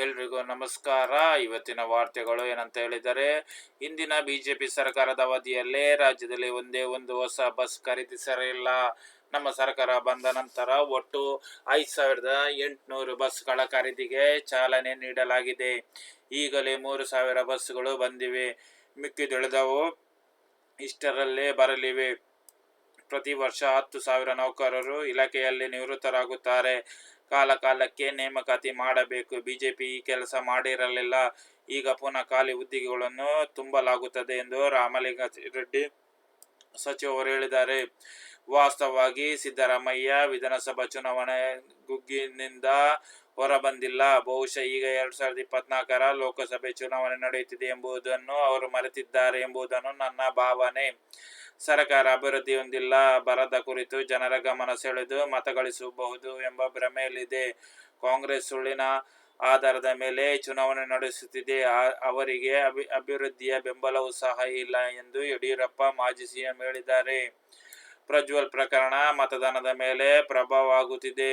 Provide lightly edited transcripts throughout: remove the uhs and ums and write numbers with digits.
ಎಲ್ರಿಗೂ ನಮಸ್ಕಾರ. ಇವತ್ತಿನ ವಾರ್ತೆಗಳು ಏನಂತ ಹೇಳಿದರೆ, ಇಂದಿನ ಬಿಜೆಪಿ ಸರ್ಕಾರದ ಅವಧಿಯಲ್ಲೇ ರಾಜ್ಯದಲ್ಲಿ ಒಂದೇ ಒಂದು ಹೊಸ ಬಸ್ ಖರೀದಿಸಿರಲಿಲ್ಲ. ನಮ್ಮ ಸರ್ಕಾರ ಬಂದ ನಂತರ ಒಟ್ಟು 5,800 ಬಸ್ಗಳ ಖರೀದಿಗೆ ಚಾಲನೆ ನೀಡಲಾಗಿದೆ. ಈಗಲೇ 3,000 ಬಸ್ಗಳು ಬಂದಿವೆ. ಮಿಕ್ಕಿದುಳಿದವು ಇಷ್ಟರಲ್ಲೇ ಬರಲಿವೆ. ಪ್ರತಿ ವರ್ಷ 10,000 ನೌಕರರು ಇಲಾಖೆಯಲ್ಲಿ ನಿವೃತ್ತರಾಗುತ್ತಾರೆ. ಕಾಲಕಾಲಕ್ಕೆ ನೇಮಕಾತಿ ಮಾಡಬೇಕು. ಬಿಜೆಪಿ ಈ ಕೆಲಸ ಮಾಡಿರಲಿಲ್ಲ. ಈಗ ಪುನಃ ಖಾಲಿ ಹುದ್ದೆಗಳನ್ನು ತುಂಬಲಾಗುತ್ತದೆ ಎಂದು ರಾಮಲಿಂಗಾರೆಡ್ಡಿ ಸಚಿವರು ಹೇಳಿದ್ದಾರೆ. ವಾಸ್ತವವಾಗಿ ಸಿದ್ದರಾಮಯ್ಯ ವಿಧಾನಸಭಾ ಚುನಾವಣೆ ಗುಗ್ಗಿನಿಂದ ಹೊರಬಂದಿಲ್ಲ. ಬಹುಶಃ ಈಗ 2024ರ ಲೋಕಸಭೆ ಚುನಾವಣೆ ನಡೆಯುತ್ತಿದೆ ಎಂಬುದನ್ನು ಅವರು ಮರೆತಿದ್ದಾರೆ ಎಂಬುದನ್ನು ನನ್ನ ಭಾವನೆ. ಸರ್ಕಾರ ಅಭಿವೃದ್ಧಿ ಹೊಂದಿಲ್ಲ. ಬರದ ಕುರಿತು ಜನರ ಗಮನ ಸೆಳೆದು ಮತಗಳಿಸಬಹುದು ಎಂಬ ಭ್ರಮೆಯಲ್ಲಿದೆ. ಕಾಂಗ್ರೆಸ್ ಸುಳ್ಳಿನ ಆಧಾರದ ಮೇಲೆ ಚುನಾವಣೆ ನಡೆಸುತ್ತಿದೆ. ಅವರಿಗೆ ಅಭಿವೃದ್ಧಿಯ ಬೆಂಬಲವೂ ಸಹ ಇಲ್ಲ ಎಂದು ಯಡಿಯೂರಪ್ಪ ಮಾಜಿ ಸಿಎಂ ಹೇಳಿದ್ದಾರೆ. ಪ್ರಜ್ವಲ್ ಪ್ರಕರಣ ಮತದಾನದ ಮೇಲೆ ಪ್ರಭಾವವಾಗುತ್ತಿದೆ.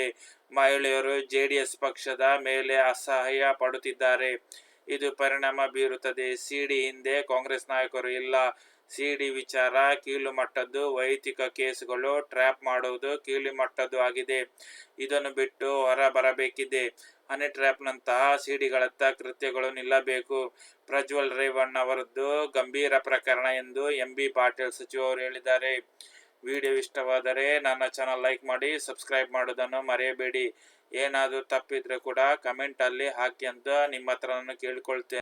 ಮಹಿಳೆಯರು ಜೆಡಿಎಸ್ ಪಕ್ಷದ ಮೇಲೆ ಅಸಹ್ಯ ಪಡುತ್ತಿದ್ದಾರೆ. ಇದು ಪರಿಣಾಮ ಬೀರುತ್ತದೆ. ಸಿಡಿ ಹಿಂದೆ ಕಾಂಗ್ರೆಸ್ ನಾಯಕರು ಇಲ್ಲ. ಸಿಡಿ ವಿಚಾರ ಕೀಳುಮಟ್ಟದ್ದು. ವೈಯಕ್ತಿಕ ಕೇಸುಗಳು ಟ್ರ್ಯಾಪ್ ಮಾಡುವುದು ಕೀಳುಮಟ್ಟದ್ದು ಆಗಿದೆ. ಇದನ್ನು ಬಿಟ್ಟು ಹೊರ ಬರಬೇಕಿದೆ. ಹನಿ ಟ್ರ್ಯಾಪ್ನಂತಹ ಸಿಡಿಗಳತ್ತ ಕೃತ್ಯಗಳು ನಿಲ್ಲಬೇಕು. ಪ್ರಜ್ವಲ್ ರೇವಣ್ಣ ಅವರದ್ದು ಗಂಭೀರ ಪ್ರಕರಣ ಎಂದು ಎಂಬಿ ಪಾಟೀಲ್ ಸಚಿವರು ಹೇಳಿದ್ದಾರೆ. ವಿಡಿಯೋ ಇಷ್ಟವಾದರೆ ನನ್ನ ಚಾನಲ್ ಲೈಕ್ ಮಾಡಿ, ಸಬ್ಸ್ಕ್ರೈಬ್ ಮಾಡೋದನ್ನು ಮರೆಯಬೇಡಿ. ಏನಾದರೂ ತಪ್ಪಿದ್ರೆ ಕೂಡ ಕಮೆಂಟ್ ಅಲ್ಲಿ ಹಾಕಿ ಅಂತ ನಿಮ್ಮ ಹತ್ರ ನಾನು ಕೇಳಿಕೊಳ್ತೇನೆ.